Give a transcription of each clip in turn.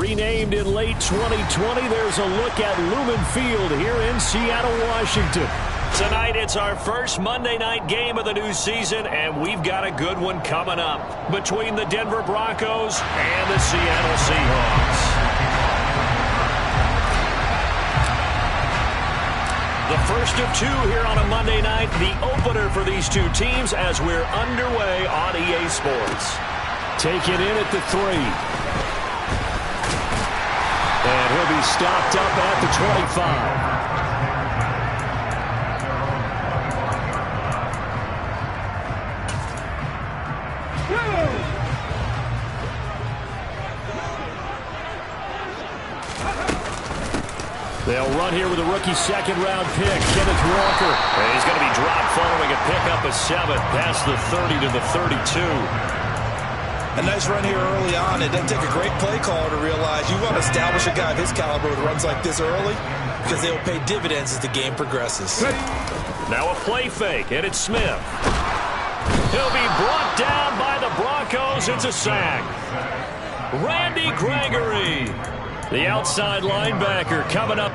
Renamed in late 2020, there's a look at Lumen Field here in Seattle, Washington. Tonight, it's our first Monday night game of the new season, and we've got a good one coming up between the Denver Broncos and the Seattle Seahawks. The first of two here on a Monday night, the opener for these two teams as we're underway on EA Sports. Take it in at the 3. And he'll be stopped up at the 25. They'll run here with a rookie second-round pick, Kenneth Walker. And he's going to be dropped following a pickup of 7 past the 30 to the 32. A nice run here early on. It doesn't take a great play caller to realize you want to establish a guy of his caliber with runs like this early because they will pay dividends as the game progresses. Now a play fake, and it's Smith. He'll be brought down by the Broncos. It's a sack. Randy Gregory, the outside linebacker, coming up.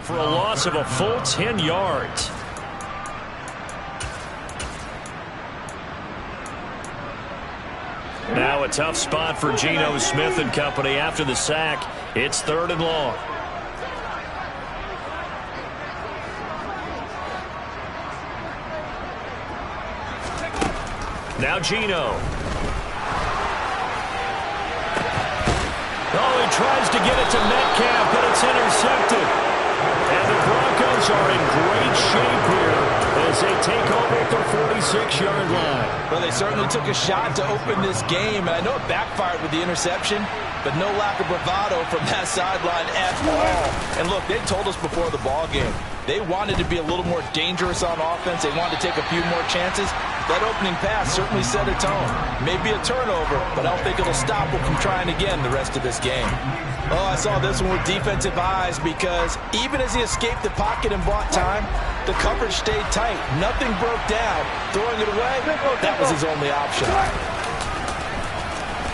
For a loss of a full 10 yards. Now a tough spot for Geno Smith and company after the sack. It's 3rd and long. Now Geno. Oh, he tries to get it to Metcalf, but it's intercepted. And the Broncos are in great shape here as they take over at their 46-yard line. Well, they certainly took a shot to open this game, and I know it backfired with the interception, but no lack of bravado from that sideline at all. And look, they told us before the ball game, they wanted to be a little more dangerous on offense. They wanted to take a few more chances. That opening pass certainly set a tone. Maybe a turnover, but I don't think it'll stop them from trying again the rest of this game. Oh, I saw this one with defensive eyes because even as he escaped the pocket and bought time, the coverage stayed tight. Nothing broke down. Throwing it away, that was his only option.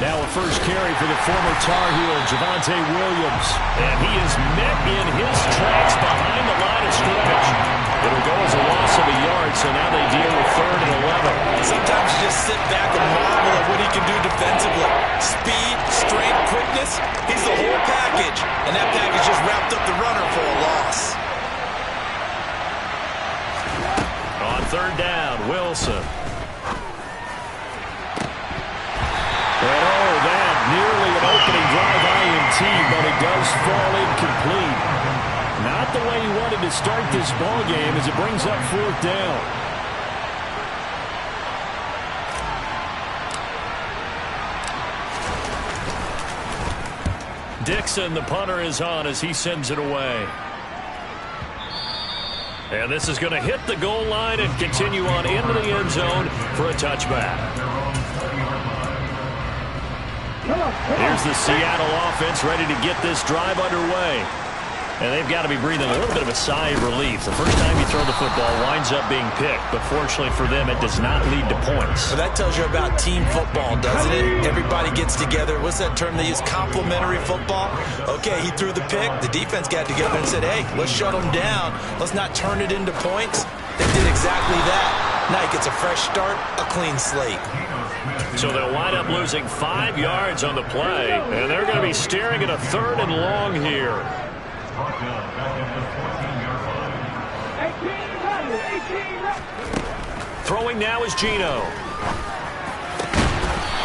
Now a first carry for the former Tar Heel, Javonte Williams. And he is met in his tracks behind the line of scrimmage. It'll go as a loss of a yard, so now they deal with 3rd and 11. Sometimes you just sit back and marvel at what he can do defensively. Speed, strength, quickness, he's the whole package. And that package just wrapped up the runner for a loss. On 3rd down, Wilson. And oh, that nearly an opening drive INT, but it does fall incomplete. Not the way he wanted to start this ball game as it brings up 4th down. Dixon, the punter, is on as he sends it away. And this is going to hit the goal line and continue on into the end zone for a touchback. Here's the Seattle offense ready to get this drive underway. And they've got to be breathing a little bit of a sigh of relief. The first time you throw the football winds up being picked, but fortunately for them, it does not lead to points. Well, that tells you about team football, doesn't it? Everybody gets together. What's that term they use? Complementary football? Okay, he threw the pick. The defense got together and said, hey, let's shut them down. Let's not turn it into points. They did exactly that. Now he gets a fresh start, a clean slate. So they'll wind up losing 5 yards on the play, and they're going to be staring at a 3rd and long here. Throwing now is Geno.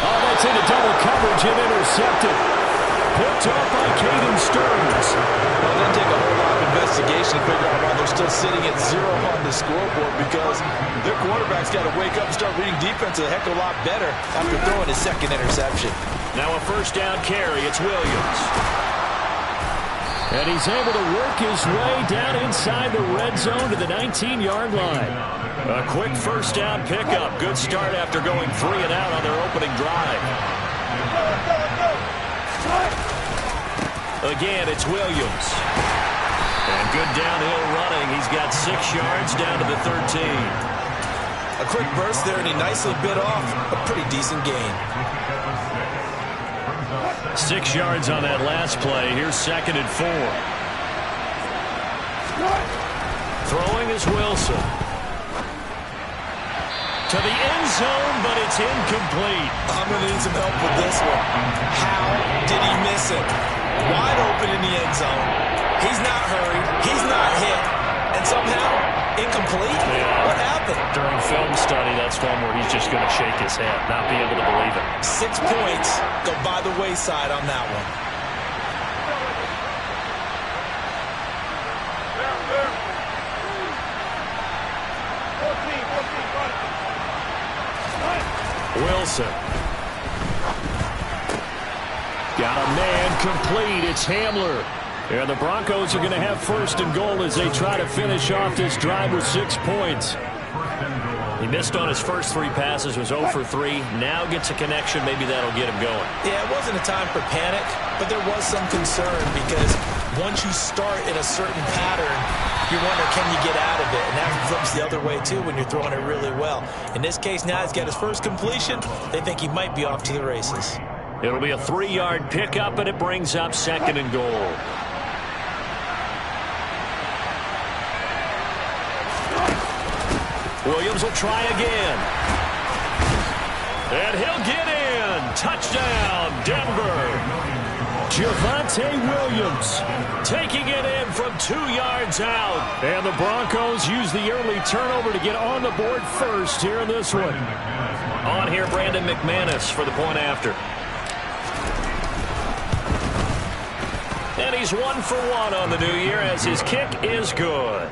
Oh, that's into double coverage and intercepted. Picked off by Caden Stearns. Well, it didn't take a whole lot of investigation to figure out why those still sitting at 0 on the scoreboard because their quarterback's got to wake up and start reading defense a heck of a lot better after throwing his second interception. Now a first down carry. It's Williams. And he's able to work his way down inside the red zone to the 19-yard line. A quick first down pickup. Good start after going 3 and out on their opening drive. Again, it's Williams. And good downhill running. He's got 6 yards down to the 13. A quick burst there, and he nicely bit off a pretty decent gain. 6 yards on that last play. Here's 2nd and 4. Throwing is Wilson. To the end zone, but it's incomplete. I'm going to need some help with this one. How did he miss it? Wide open in the end zone. He's not hurried. He's not hit. And somehow, incomplete? Yeah. What happened? During film study, that's one where he's just going to shake his head, not be able to believe it. 6 points go by the wayside on that one. Wilson. Got a man complete. It's Hamler. And the Broncos are going to have 1st and goal as they try to finish off this drive with 6 points. He missed on his first 3 passes, was 0 for 3. Now gets a connection. Maybe that'll get him going. Yeah, it wasn't a time for panic, but there was some concern because once you start in a certain pattern, you wonder, can you get out of it? And that flips the other way, too, when you're throwing it really well. In this case, now he's got his first completion. They think he might be off to the races. It'll be a 3-yard pickup, and it brings up 2nd and goal. Williams will try again. And he'll get in. Touchdown, Denver. Javonte Williams taking it in from 2 yards out. And the Broncos use the early turnover to get on the board first here in this one. On here, Brandon McManus for the point after. And he's 1 for 1 on the new year as his kick is good.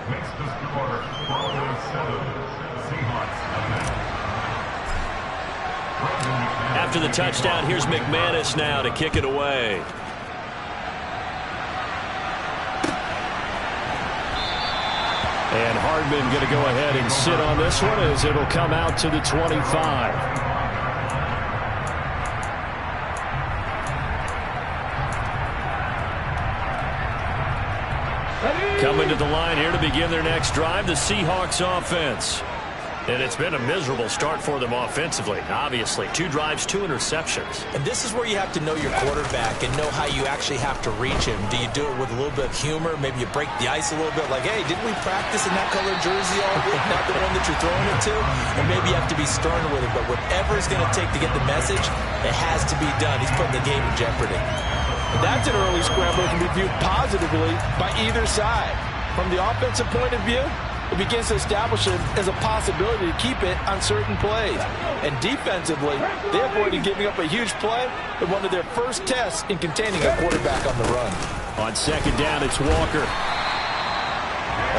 After the touchdown, here's McManus now to kick it away. And Hardman going to go ahead and sit on this one as it'll come out to the 25. Coming to the line here to begin their next drive, the Seahawks offense. And it's been a miserable start for them offensively, obviously. 2 drives, 2 interceptions. And this is where you have to know your quarterback and know how you actually have to reach him. Do you do it with a little bit of humor? Maybe you break the ice a little bit, like, hey, didn't we practice in that color jersey all week, not the one that you're throwing it to? And maybe you have to be sterner with it, but whatever it's going to take to get the message, it has to be done. He's putting the game in jeopardy. And that's an early scramble that can be viewed positively by either side. From the offensive point of view, it begins to establish it as a possibility to keep it on certain plays. And defensively, they avoided giving up a huge play in one of their first tests in containing a quarterback on the run. On 2nd down, it's Walker.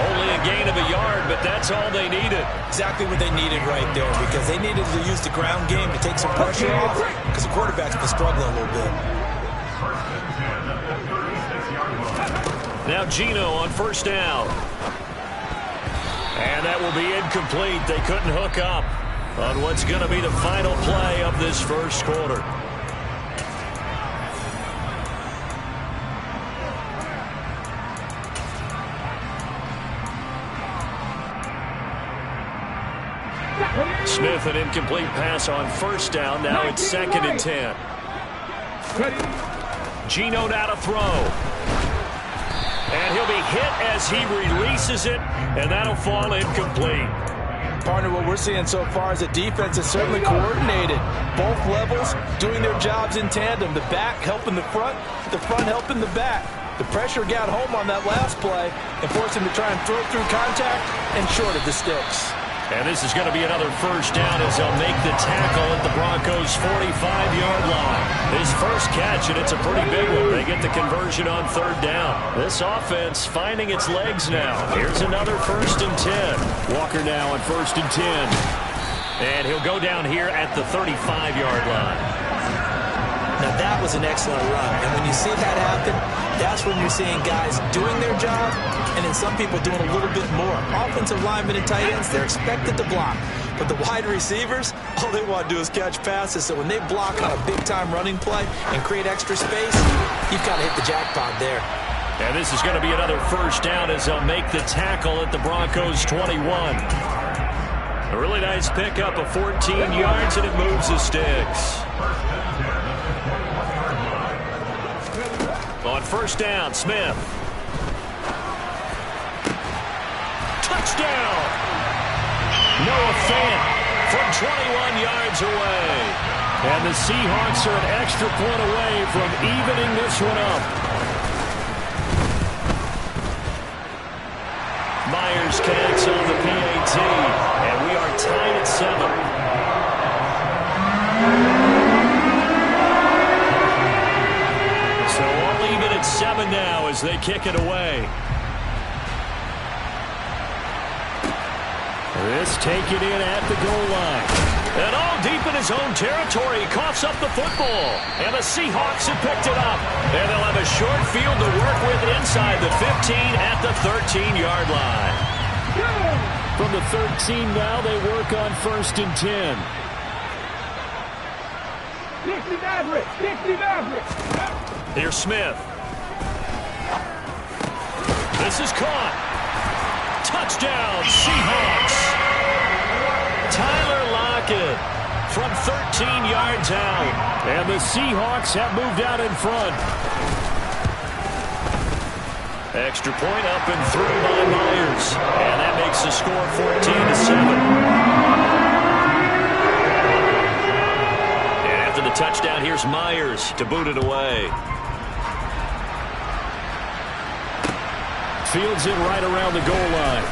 Only a gain of a yard, but that's all they needed. Exactly what they needed right there, because they needed to use the ground game to take some pressure off, because the quarterback's been struggling a little bit. Now Geno on 1st down. And that will be incomplete. They couldn't hook up on what's going to be the final play of this first quarter. Smith, an incomplete pass on 1st down. Now it's 2nd and 10. Geno now to throw. And he'll be hit as he releases it, and that'll fall incomplete. Partner, what we're seeing so far is the defense is certainly coordinated. Both levels doing their jobs in tandem. The back helping the front helping the back. The pressure got home on that last play and forced him to try and throw through contact and short of the sticks. And this is going to be another first down as they'll make the tackle at the Broncos' 45-yard line. His first catch, and it's a pretty big one. They get the conversion on third down. This offense finding its legs now. Here's another 1st and 10. Walker now on 1st and 10. And he'll go down here at the 35-yard line. Now that was an excellent run. And when you see that happen, that's when you're seeing guys doing their job and then some people doing a little bit more. Offensive linemen and tight ends, they're expected to block. But the wide receivers, all they want to do is catch passes. So when they block on a big-time running play and create extra space, you've got to hit the jackpot there. And this is going to be another first down as they'll make the tackle at the Broncos' 21. A really nice pickup of 14 yards, and it moves the sticks. On first down, Smith. Touchdown! Noah Fant from 21 yards away. And the Seahawks are an extra point away from evening this one up. Myers connects on the PAT, and we are tied at 7. So all even at 7 now as they kick it away. This taken in at the goal line. And all deep in his own territory, he coughs up the football. And the Seahawks have picked it up. And they'll have a short field to work with inside the 15 at the 13-yard line. From the 13 now, they work on 1st and 10. Here's Smith. This is caught. Touchdown, Seahawks. Tyler Lockett from 13 yards out. And the Seahawks have moved out in front. Extra point up and through by Myers. And that makes the score 14-7. And after the touchdown, here's Myers to boot it away. Fields it right around the goal line.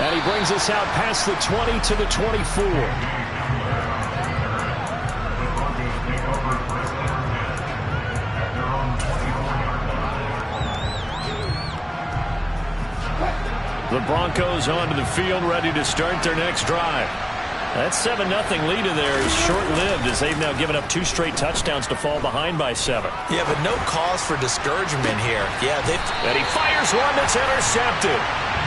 And he brings us out past the 20 to the 24. The Broncos onto the field, ready to start their next drive. That 7-0 lead of theirs is short-lived as they've now given up 2 straight touchdowns to fall behind by 7. Yeah, but no cause for discouragement here. Yeah, and he fires one that's intercepted.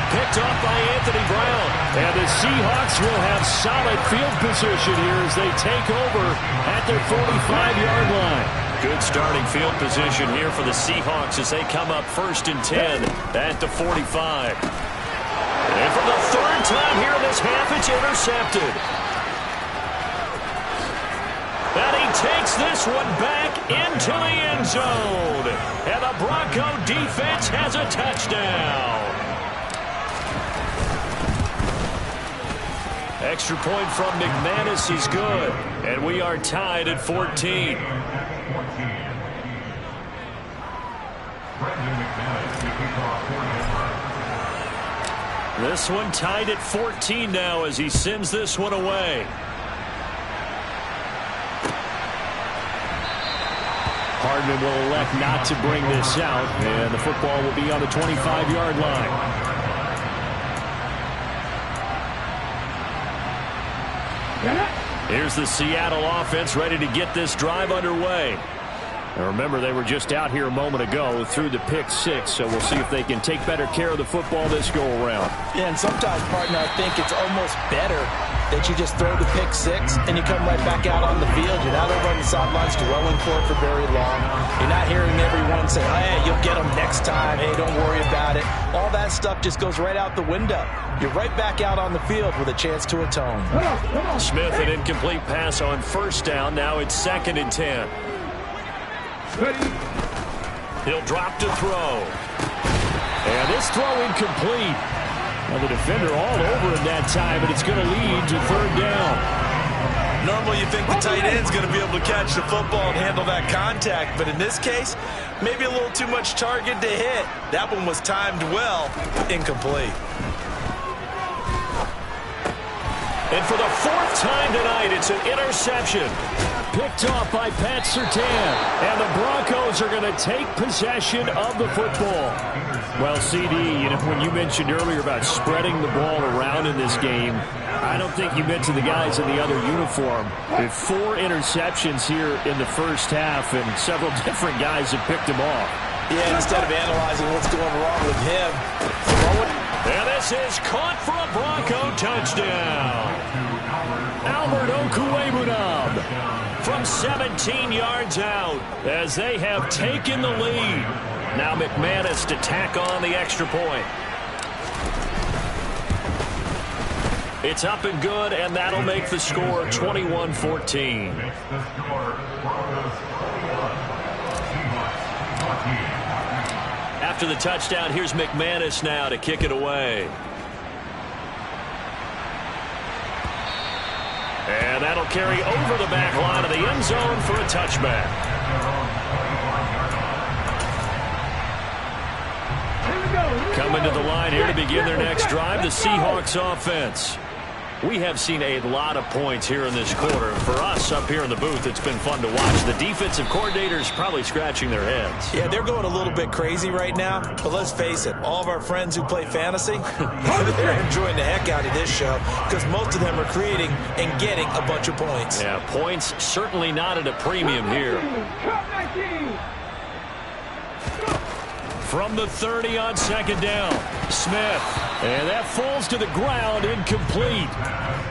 Picked off by Anthony Brown. And the Seahawks will have solid field position here as they take over at their 45-yard line. Good starting field position here for the Seahawks as they come up 1st and 10 at the 45. And for the 3rd time here in this half, it's intercepted. And he takes this one back into the end zone. And the Bronco defense has a touchdown. Extra point from McManus is good. And we are tied at 14. This one tied at 14 now as he sends this one away. Hardman will elect not to bring this out, and the football will be on the 25-yard line. Here's the Seattle offense ready to get this drive underway. And remember, they were just out here a moment ago through the pick 6, so we'll see if they can take better care of the football this go-around. Yeah, and sometimes, partner, I think it's almost better that you just throw the pick 6 and you come right back out on the field. You're not over on the sidelines dwelling for it for very long. You're not hearing everyone say, hey, you'll get them next time. Hey, don't worry about it. All that stuff just goes right out the window. You're right back out on the field with a chance to atone. Smith, an incomplete pass on 1st down. Now it's 2nd and 10. He'll drop to throw. And this throw incomplete. Well, the defender all over him that time, but it's going to lead to 3rd down. Normally you think the tight end's going to be able to catch the football and handle that contact, but in this case, maybe a little too much target to hit. That one was timed well, incomplete. And for the fourth time tonight, it's an interception. Picked off by Pat Surtain. And the Broncos are going to take possession of the football. Well, CD, you know, when you mentioned earlier about spreading the ball around in this game, I don't think you mentioned the guys in the other uniform. With 4 interceptions here in the first half, and several different guys have picked them off. Yeah, instead of analyzing what's going wrong with him, throwing. And this is caught for a Bronco touchdown. Albert Okwuegbunam from 17 yards out as they have taken the lead. Now McManus to tack on the extra point. It's up and good, and that'll make the score 21-14. After the touchdown, here's McManus now to kick it away. And that'll carry over the back line of the end zone for a touchback. Coming to the line here to begin their next drive, the Seahawks offense. We have seen a lot of points here in this quarter. For us up here in the booth, it's been fun to watch. The defensive coordinators probably scratching their heads. Yeah, they're going a little bit crazy right now. But let's face it, all of our friends who play fantasy, they're enjoying the heck out of this show because most of them are creating and getting a bunch of points. Yeah, points certainly not at a premium here. From the 30 on second down, Smith. And that falls to the ground, incomplete.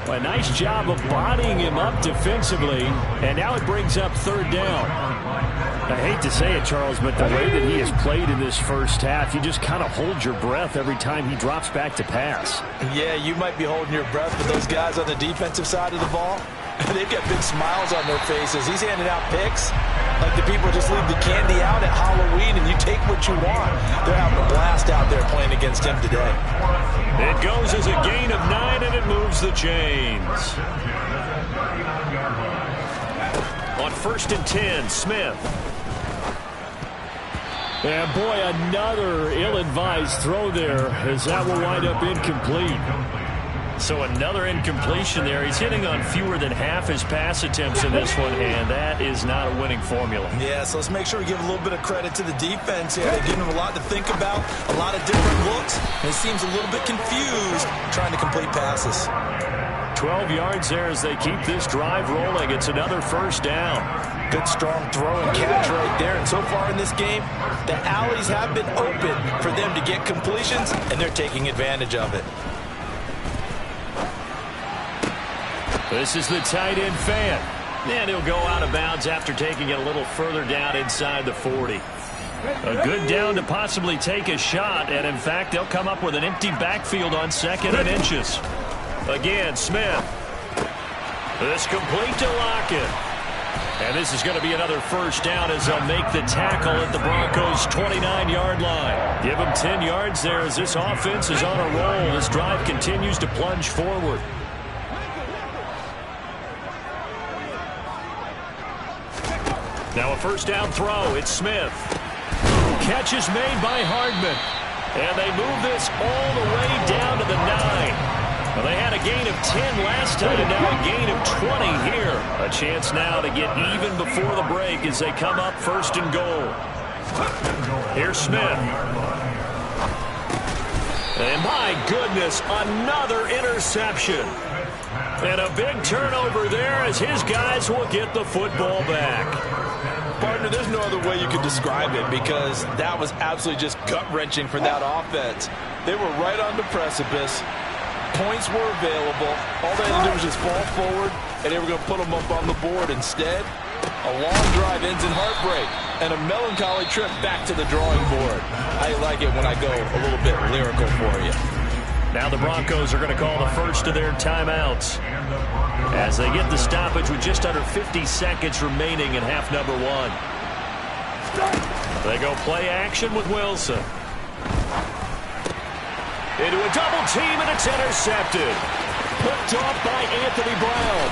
A nice job of bodying him up defensively. And now it brings up third down. I hate to say it, Charles, but the way that he has played in this first half, you just kind of hold your breath every time he drops back to pass. Yeah, you might be holding your breath, but those guys on the defensive side of the ball, they've got big smiles on their faces. He's handing out picks like the people just leave the candy out at Halloween and you take what you want. They're having a blast out there playing against him today. It goes as a gain of 9, and it moves the chains. On 1st and 10, Smith. And boy, another ill-advised throw there as that will wind up incomplete. So another incompletion there. He's hitting on fewer than half his pass attempts in this one, and that is not a winning formula. Yeah, so let's make sure we give a little bit of credit to the defense here. They've given him a lot to think about, a lot of different looks, and he seems a little bit confused trying to complete passes. 12 yards there as they keep this drive rolling. It's another first down. Good strong throw and catch right there. And so far in this game, the alleys have been open for them to get completions, and they're taking advantage of it. This is the tight end fan. And he'll go out of bounds after taking it a little further down inside the 40. A good down to possibly take a shot, and in fact, they'll come up with an empty backfield on 2nd and inches. Again, Smith. This complete to Lockett. And this is going to be another first down as they'll make the tackle at the Broncos' 29-yard line. Give them 10 yards there as this offense is on a roll. This drive continues to plunge forward. Now a first down throw. It's Smith. Catch is made by Hardman. And they move this all the way down to the 9. Well, they had a gain of 10 last time, and now a gain of 20 here. A chance now to get even before the break as they come up 1st and goal. Here's Smith. And my goodness, another interception. And a big turnover there as his guys will get the football back. Partner, there's no other way you could describe it because that was absolutely just gut-wrenching for that offense. They were right on the precipice. Points were available. All they had to do was just fall forward, and they were going to put them up on the board. Instead, a long drive ends in heartbreak and a melancholy trip back to the drawing board. I like it when I go a little bit lyrical for you. Now the Broncos are going to call the first of their timeouts as they get the stoppage with just under 50 seconds remaining in half number 1. They go play action with Wilson. Into a double team, and it's intercepted. Picked off by Anthony Brown.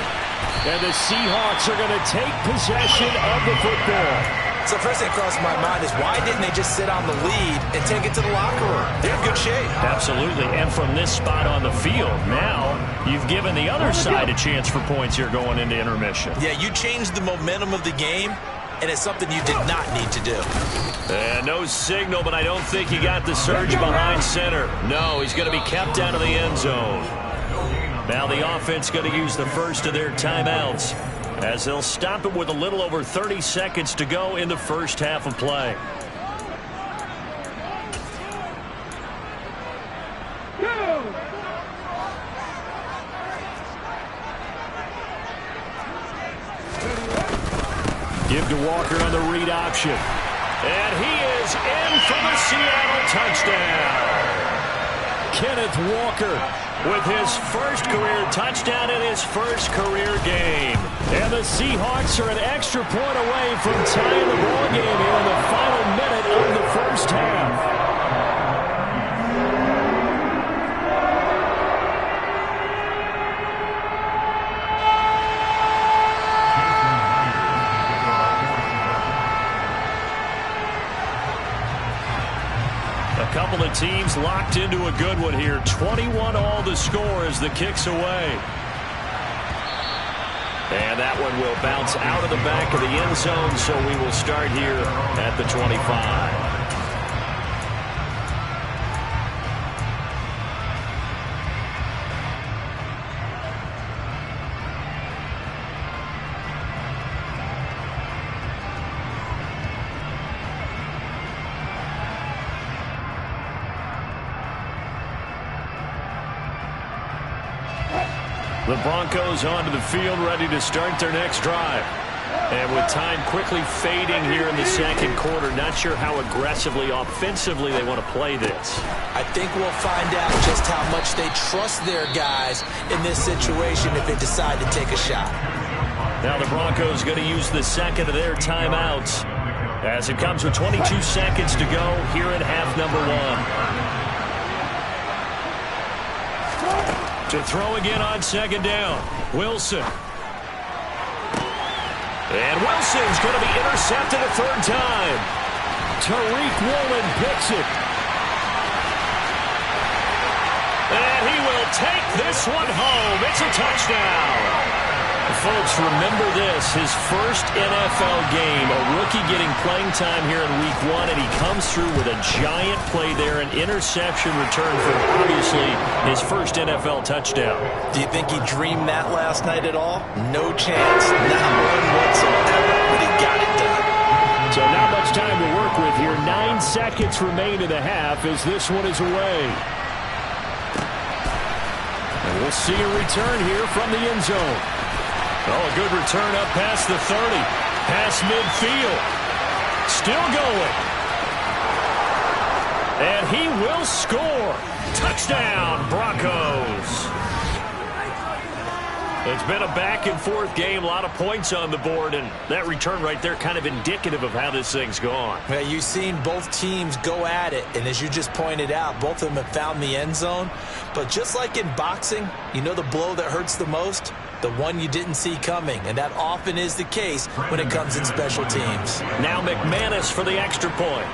And the Seahawks are going to take possession of the football. So first thing that crossed my mind is why didn't they just sit on the lead and take it to the locker room? They're in good shape. Absolutely, and from this spot on the field, now you've given the other side a chance for points here going into intermission. Yeah, you changed the momentum of the game, and it's something you did not need to do. And no signal, but I don't think he got the surge behind center. No, he's going to be kept out of the end zone. Now the offense going to use the first of their timeouts as they'll stop it with a little over 30 seconds to go in the first half of play. Give to Walker on the read option. And he is in for the Seattle touchdown. Kenneth Walker with his first career touchdown in his first career game. And the Seahawks are an extra point away from tying the ball game here in the final minute of the first half. A couple of teams locked into a good one here. 21 all to score as the kick's away. And that one will bounce out of the back of the end zone, so we will start here at the 25. The Broncos onto the field, ready to start their next drive. And with time quickly fading here in the second quarter, not sure how aggressively, offensively they want to play this. I think we'll find out just how much they trust their guys in this situation if they decide to take a shot. Now the Broncos going to use the second of their timeouts as it comes with 22 seconds to go here in half number one. To throw again on second down. Wilson. And Wilson's going to be intercepted a third time. Tariq Woolen picks it. And he will take this one home. It's a touchdown. Folks, remember this, his first NFL game, a rookie getting playing time here in week one, and he comes through with a giant play there, an interception return for obviously his first NFL touchdown. Do you think he dreamed that last night at all? No chance, not one whatsoever, but he got it done. So not much time to work with here. 9 seconds remain in the half as this one is away. And we'll see a return here from the end zone. Oh, a good return up past the 30. Past midfield. Still going. And he will score. Touchdown, Broncos. It's been a back-and-forth game. A lot of points on the board. And that return right there kind of indicative of how this thing's gone. Yeah, you've seen both teams go at it. And as you just pointed out, both of them have found the end zone. But just like in boxing, you know the blow that hurts the most? The one you didn't see coming, and that often is the case when it comes in special teams. Now McManus for the extra point.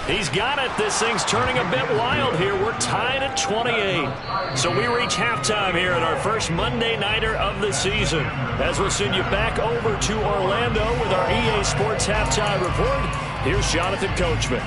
He's got it. This thing's turning a bit wild here. We're tied at 28. So we reach halftime here at our first Monday Nighter of the season. As we'll send you back over to Orlando with our EA Sports Halftime Report, here's Jonathan Coachman.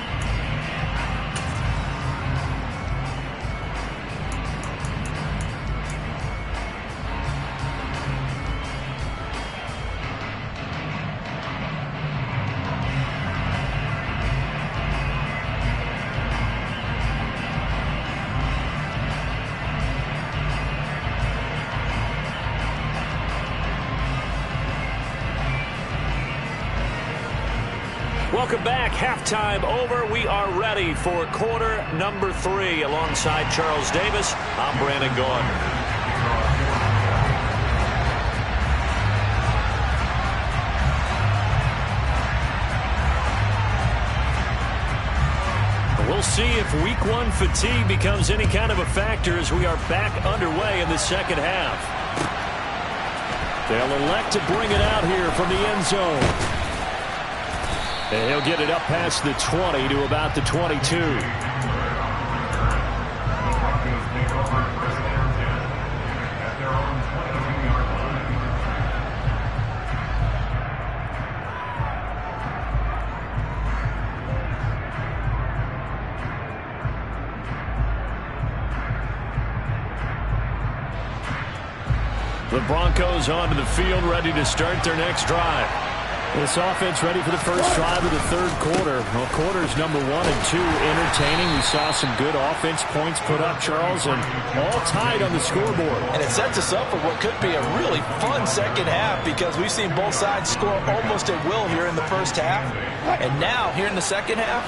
Welcome back. Halftime over. We are ready for quarter number 3. Alongside Charles Davis, I'm Brandon Gaudin. We'll see if week 1 fatigue becomes any kind of a factor as we are back underway in the second half. They'll elect to bring it out here from the end zone. And he'll get it up past the 20 to about the 22. The Broncos onto the field, ready to start their next drive. This offense ready for the first drive of the third quarter. Well, quarters number 1 and 2 entertaining. We saw some good offense points put up, Charles, and all tied on the scoreboard. And it sets us up for what could be a really fun second half because we've seen both sides score almost at will here in the first half. And now, here in the second half,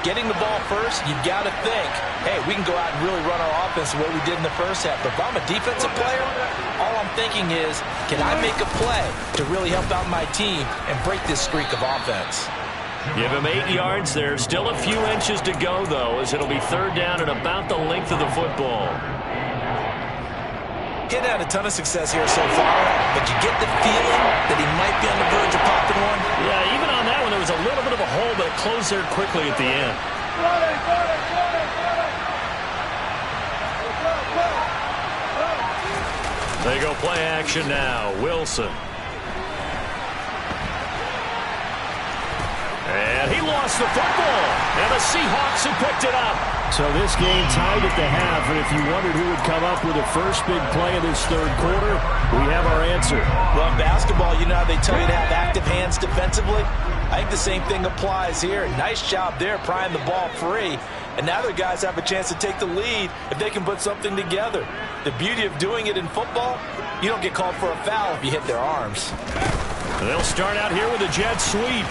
getting the ball first, you've got to think, hey, we can go out and really run our offense the way we did in the first half. But if I'm a defensive player, all I'm thinking is, can I make a play to really help out my team and break this streak of offense? Give him 8 yards there. Still a few inches to go, though, as it'll be third down and about the length of the football. Getting had a ton of success here so far, but you get the feeling that he might be on the verge of popping one. Yeah, even on that one, there was a little bit of a hole, but it closed there quickly at the end. They go play action now. Wilson. And he lost the football. And the Seahawks have picked it up. So this game tied at the half, and if you wondered who would come up with the first big play in this third quarter, we have our answer. Well, in basketball, you know how they tell you to have active hands defensively? I think the same thing applies here. Nice job there prying the ball free. And now their guys have a chance to take the lead if they can put something together. The beauty of doing it in football, you don't get called for a foul if you hit their arms. They'll start out here with a jet sweep.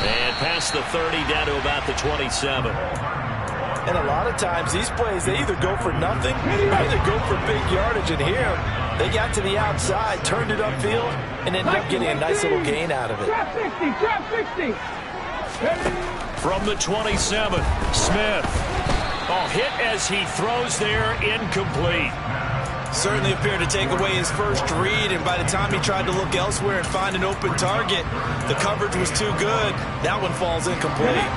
And past the 30 down to about the 27. And a lot of times these plays, they either go for nothing or they go for big yardage. And here, they got to the outside, turned it upfield, and ended up getting a nice little gain out of it. Drop 60, drop 60. From the 27, Smith. Oh, hit as he throws there, incomplete. Certainly appeared to take away his first read, and by the time he tried to look elsewhere and find an open target, the coverage was too good. That one falls incomplete.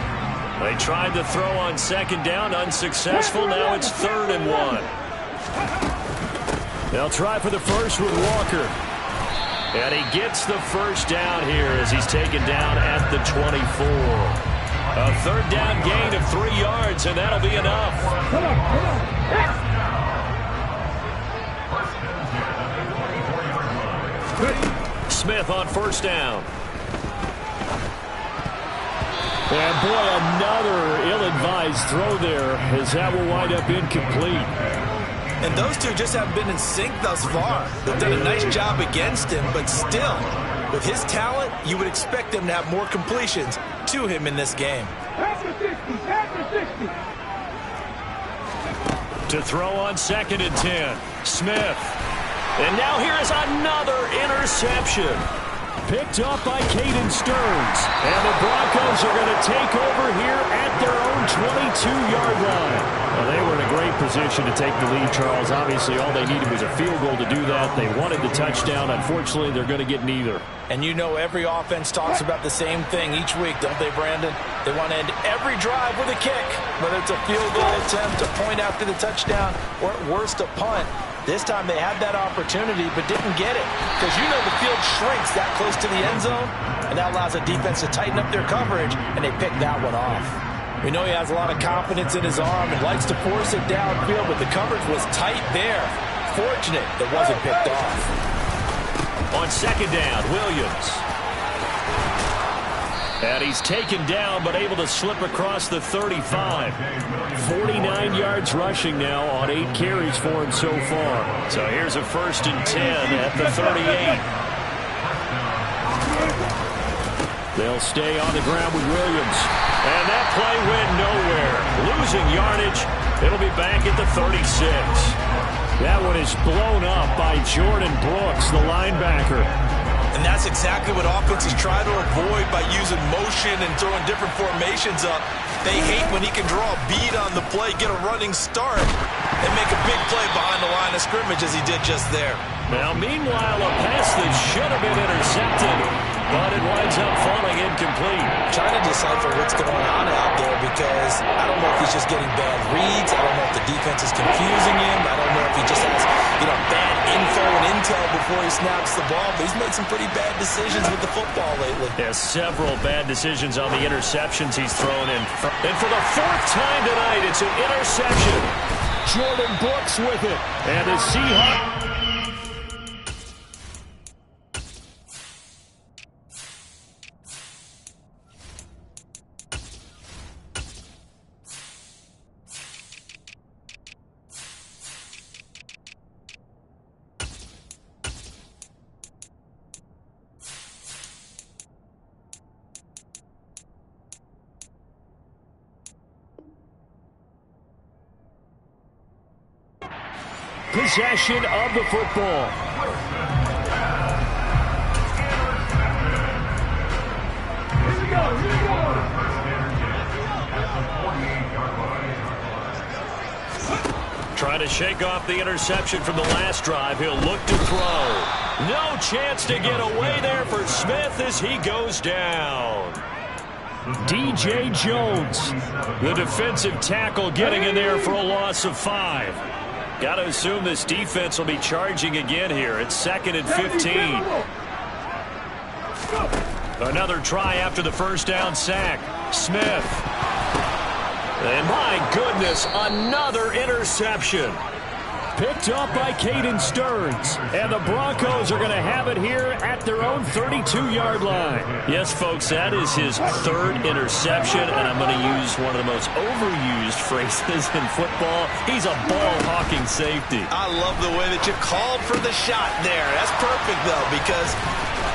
They tried to throw on second down, unsuccessful. Now it's 3rd and 1. They'll try for the first with Walker. And he gets the first down here as he's taken down at the 24. A third down gain of 3 yards, and that'll be enough. Smith on first down. And boy, another ill-advised throw there as that will wind up incomplete. And those two just haven't been in sync thus far. They've done a nice job against him, but still, with his talent, you would expect them to have more completions to him in this game. To throw on 2nd and 10, Smith. And now here is another interception. Picked up by Caden Stearns. And the Broncos are going to take over here at their own 22-yard line. Well, they were in a great position to take the lead, Charles. Obviously, all they needed was a field goal to do that. They wanted the touchdown. Unfortunately, they're going to get neither. And you know every offense talks about the same thing each week, don't they, Brandon? They want to end every drive with a kick, whether it's a field goal attempt, a point after the touchdown, or at worst, a punt. This time they had that opportunity but didn't get it because you know the field shrinks that close to the end zone, and that allows a defense to tighten up their coverage, and they picked that one off. We know he has a lot of confidence in his arm and likes to force it downfield, but the coverage was tight there. Fortunate it wasn't picked off. On 2nd down, Williams. And he's taken down but able to slip across the 35. 49 yards rushing now on 8 carries for him so far. So here's a 1st and 10 at the 38. They'll stay on the ground with Williams. And that play went nowhere. Losing yardage. It'll be back at the 36. That one is blown up by Jordan Brooks, the linebacker. And that's exactly what offenses try to avoid by using motion and throwing different formations up. They hate when he can draw a bead on the play, get a running start, and make a big play behind the line of scrimmage as he did just there. Now, meanwhile, a pass that should have been intercepted but it winds up falling incomplete. Trying to decipher what's going on out there because I don't know if he's just getting bad reads. I don't know if the defense is confusing him. I don't know if he just has, bad info and intel before he snaps the ball. But he's made some pretty bad decisions with the football lately. There's several bad decisions on the interceptions he's thrown in. And for the fourth time tonight, it's an interception. Jordan Brooks with it. And the Seahawks... possession of the football. Trying to shake off the interception from the last drive. He'll look to throw. No chance to get away there for Smith as he goes down. DJ Jones, the defensive tackle, getting in there for a loss of 5. Got to assume this defense will be charging again here. It's 2nd and 15. Another try after the first down sack. Smith. And my goodness, another interception. Picked up by Caden Stearns. And the Broncos are going to have it here at their own 32-yard line. Yes, folks, that is his 3rd interception, and I'm going to use one of the most overused phrases in football. He's a ball-hawking safety. I love the way that you called for the shot there. That's perfect, though, because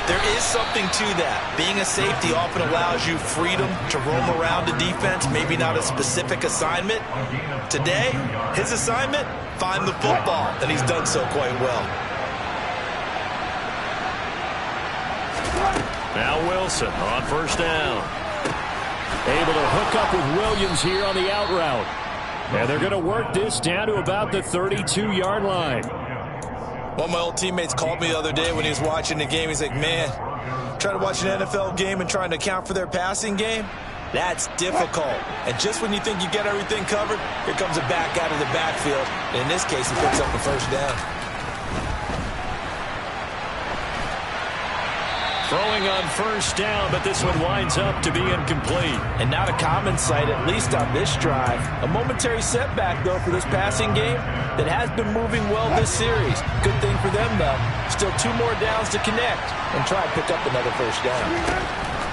there is something to that. Being a safety often allows you freedom to roam around the defense, maybe not a specific assignment. Today, his assignment, find the football, and he's done so quite well. Now Wilson on first down. Able to hook up with Williams here on the out route. And they're going to work this down to about the 32-yard line. One of my old teammates called me the other day when he was watching the game. He's like, man, trying to watch an NFL game and trying to account for their passing game? That's difficult. And just when you think you get everything covered, here comes a back out of the backfield. And in this case, he picks up the first down. Throwing on first down, but this one winds up to be incomplete. And not a common sight, at least on this drive. A momentary setback, though, for this passing game that has been moving well this series. Good thing for them, though. Still 2 more downs to connect and try and pick up another first down.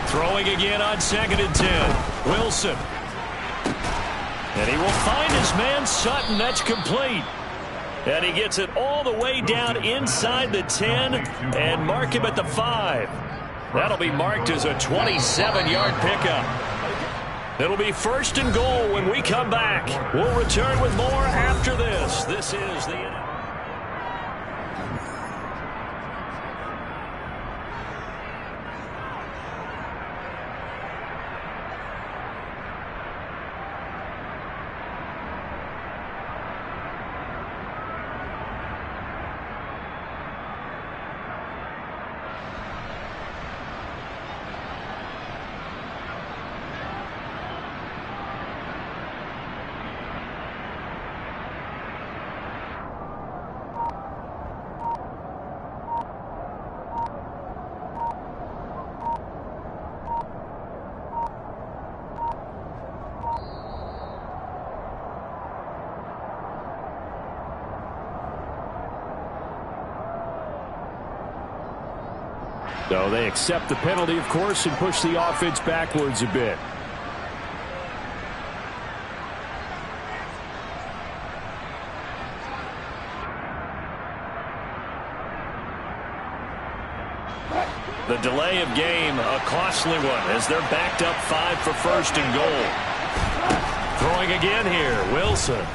Throwing again on 2nd and 10. Wilson. And he will find his man Sutton. That's complete. And he gets it all the way down inside the 10 and mark him at the 5. That'll be marked as a 27-yard pickup. It'll be 1st and goal when we come back. We'll return with more after this. This is the... So they accept the penalty, of course, and push the offense backwards a bit. The delay of game, a costly one, as they're backed up 5 for 1st and goal. Throwing again here, Wilson.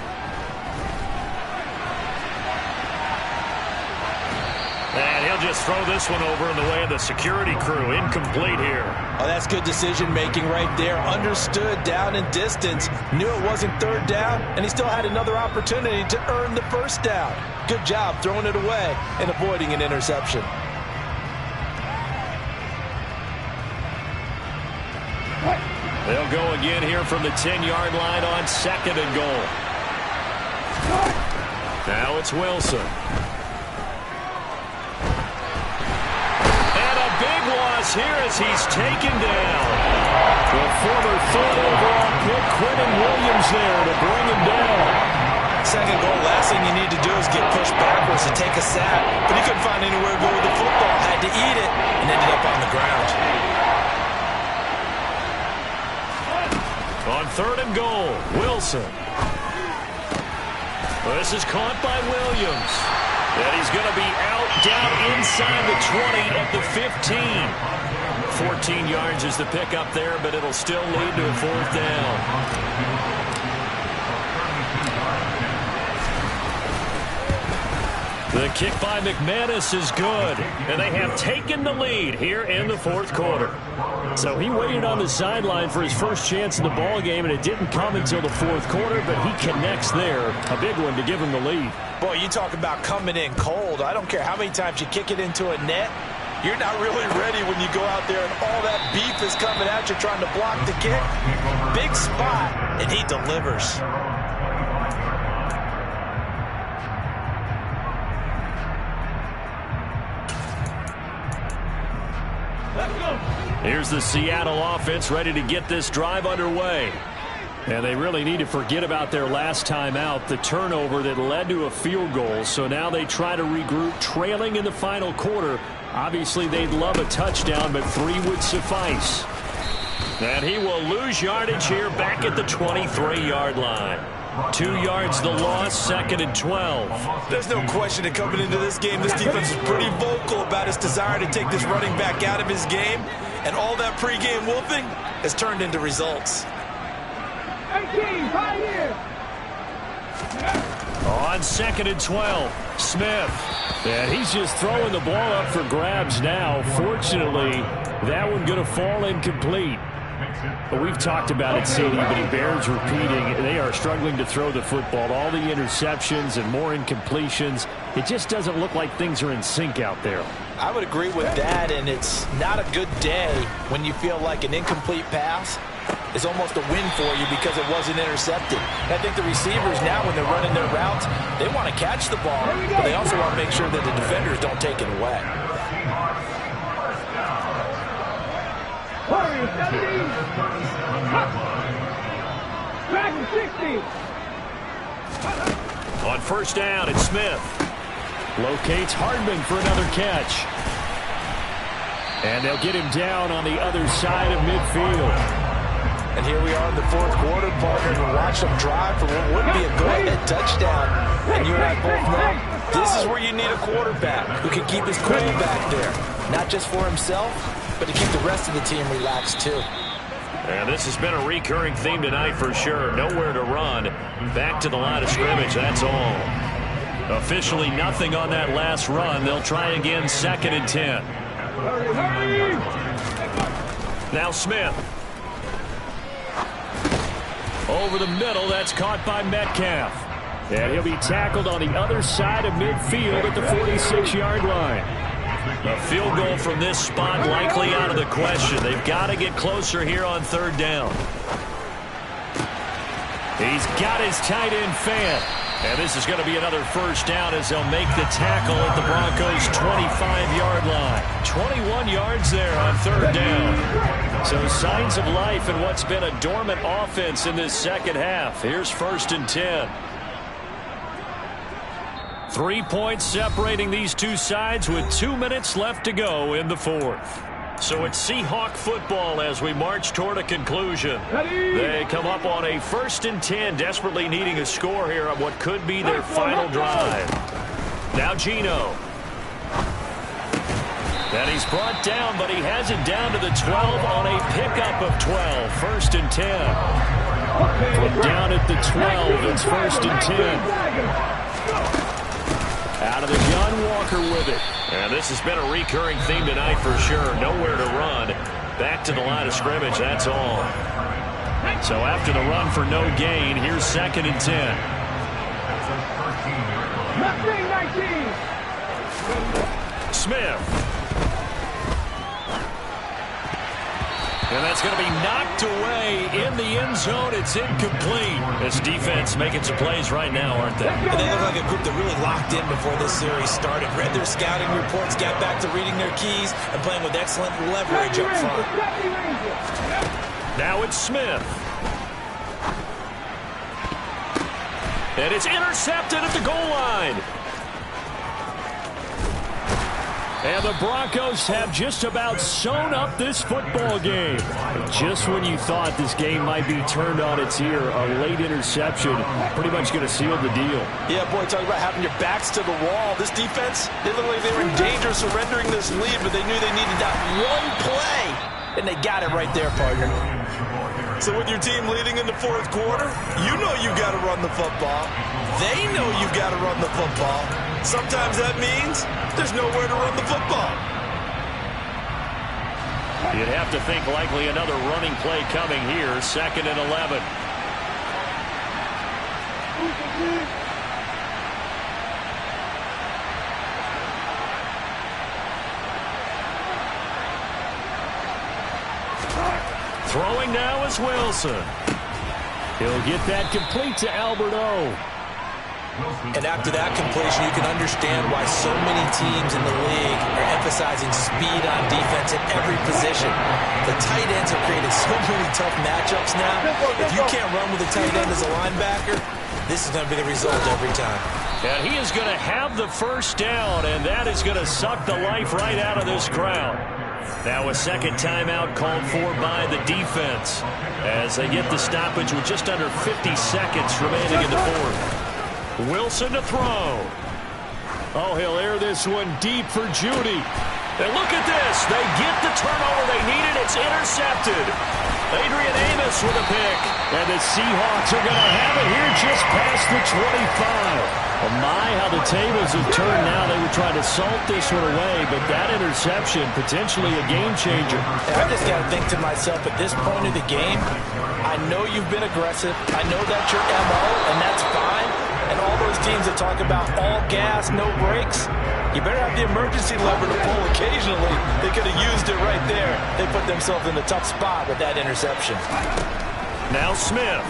And he'll just throw this one over in the way of the security crew. Incomplete here. Oh, that's good decision-making right there. Understood down and distance. Knew it wasn't 3rd down, and he still had another opportunity to earn the 1st down. Good job throwing it away and avoiding an interception. They'll go again here from the 10-yard line on 2nd and goal. Now it's Wilson. And a big loss here as he's taken down. The former 3rd overall pick, Quentin Williams, there to bring him down. 2nd goal, last thing you need to do is get pushed backwards to take a sack. But he couldn't find anywhere to go with the football. Had to eat it and ended up on the ground. On 3rd and goal, Wilson. This is caught by Williams. And he's going to be out down inside the 20 at the 15. 14 yards is the pickup there, but it'll still lead to a 4th down. The kick by McManus is good, and they have taken the lead here in the 4th quarter. So he waited on the sideline for his first chance in the ball game, and it didn't come until the 4th quarter, but he connects there. A big one to give him the lead. Boy, you talk about coming in cold. I don't care how many times you kick it into a net. You're not really ready when you go out there and all that beef is coming at you trying to block the kick. Big spot, and he delivers. Here's the Seattle offense ready to get this drive underway. And they really need to forget about their last time out, the turnover that led to a field goal. So now they try to regroup, trailing in the final quarter. Obviously, they'd love a touchdown, but 3 would suffice. And he will lose yardage here back at the 23-yard line. 2 yards the loss, 2nd and 12. There's no question that coming into this game, this defense is pretty vocal about its desire to take this running back out of his game. And all that pregame wolfing has turned into results. 18, right here. On 2nd and 12, Smith. And he's just throwing the ball up for grabs now. Fortunately, that one going to fall incomplete. But we've talked about it, CD, but it bears repeating. They are struggling to throw the football. All the interceptions and more incompletions. It just doesn't look like things are in sync out there. I would agree with that, and it's not a good day when you feel like an incomplete pass is almost a win for you because it wasn't intercepted. I think the receivers now, when they're running their routes, they want to catch the ball, but they also want to make sure that the defenders don't take it away. Warriors 17. Dragon 60. On 1st down, it's Smith. Locates Hardman for another catch. And they'll get him down on the other side of midfield. And here we are in the 4th quarter, partner, to watch them drive for what would be a go-ahead touchdown. And you and I both know this is where you need a quarterback who can keep his cool back there. Not just for himself, but to keep the rest of the team relaxed too. And this has been a recurring theme tonight for sure. Nowhere to run. Back to the line of scrimmage, that's all. Officially nothing on that last run. They'll try again, 2nd and 10. Now Smith. Over the middle, that's caught by Metcalf. And he'll be tackled on the other side of midfield at the 46-yard line. A field goal from this spot likely out of the question. They've got to get closer here on 3rd down. He's got his tight end Fant. And this is going to be another 1st down as they'll make the tackle at the Broncos' 25-yard line. 21 yards there on 3rd down. So signs of life in what's been a dormant offense in this 2nd half. Here's 1st and 10. 3 points separating these two sides with 2 minutes left to go in the 4th. So it's Seahawk football as we march toward a conclusion. They come up on a 1st and 10, desperately needing a score here on what could be their final drive. Now Geno. And he's brought down, but he has it down to the 12 on a pickup of 12. 1st and 10. From down at the 12, it's 1st and 10. Out of the gun, Walker with it. And this has been a recurring theme tonight for sure. Nowhere to run. Back to the line of scrimmage, that's all. So after the run for no gain, here's 2nd and 10. 19. Smith. And that's going to be knocked away in the end zone. It's incomplete. This defense making some plays right now, aren't they? And they look like a group that really locked in before this series started. Read their scouting reports, got back to reading their keys, and playing with excellent leverage up front. Now it's Smith. And it's intercepted at the goal line. And the Broncos have just about sewn up this football game. Just when you thought this game might be turned on its ear, a late interception pretty much going to seal the deal. Yeah, boy, talk about having your backs to the wall. This defense, they looked like they were in danger of surrendering this lead, but they knew they needed that one play, and they got it right there, partner. So with your team leading in the fourth quarter, you know you've got to run the football. They know you've got to run the football. Sometimes that means there's nowhere to run the football. You'd have to think likely another running play coming here, 2nd and 11. Throwing now is Wilson. He'll get that complete to Alberto. And after that completion, you can understand why so many teams in the league are emphasizing speed on defense at every position. The tight ends have created so many tough matchups now. If you can't run with a tight end as a linebacker, this is going to be the result every time. And he is going to have the first down, and that is going to suck the life right out of this crowd. Now a second timeout called for by the defense as they get the stoppage with just under 50 seconds remaining in the fourth. Wilson to throw. Oh, he'll air this one deep for Judy. And look at this. They get the turnover they needed. It's intercepted. Adrian Amos with a pick. And the Seahawks are going to have it here just past the 25. Oh my, how the tables have turned now. They were trying to salt this one away, but that interception, potentially a game changer. I just got to think to myself, at this point of the game, I know you've been aggressive. I know that's your MO, and that's fine. And all those teams that talk about all gas, no brakes, you better have the emergency lever to pull occasionally. They could have used it right there. They put themselves in a tough spot with that interception. Now Smith.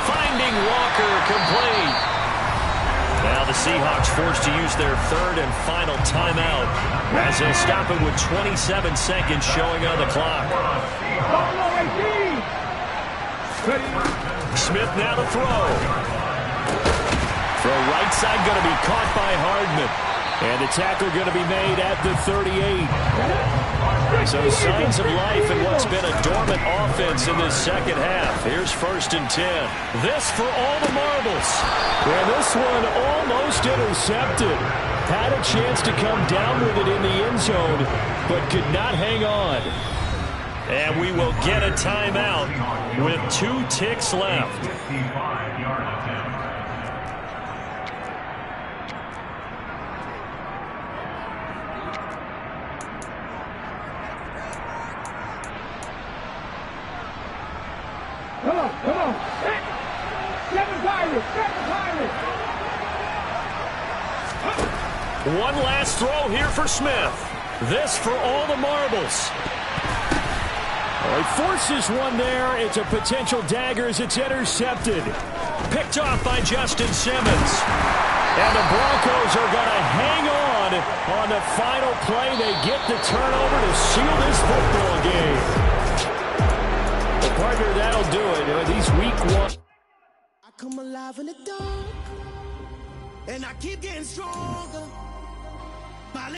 Finding Walker complete. Now the Seahawks forced to use their third and final timeout as they'll stop it with 27 seconds showing on the clock. Smith now to throw. Throw right side going to be caught by Hardman. And the tackle going to be made at the 38. So signs of life in what's been a dormant offense in this second half. Here's 1st and 10. This for all the marbles. And this one almost intercepted. Had a chance to come down with it in the end zone, but could not hang on. And we will get a timeout with 2 ticks left. Come on. Get the Pirates. One last throw here for Smith. This for all the marbles. He forces one there. It's a potential dagger as it's intercepted. Picked off by Justin Simmons. And the Broncos are going to hang on the final play. They get the turnover to seal this football game. Well, partner, that'll do it. These week 1. I come alive in the dark, and I keep getting stronger.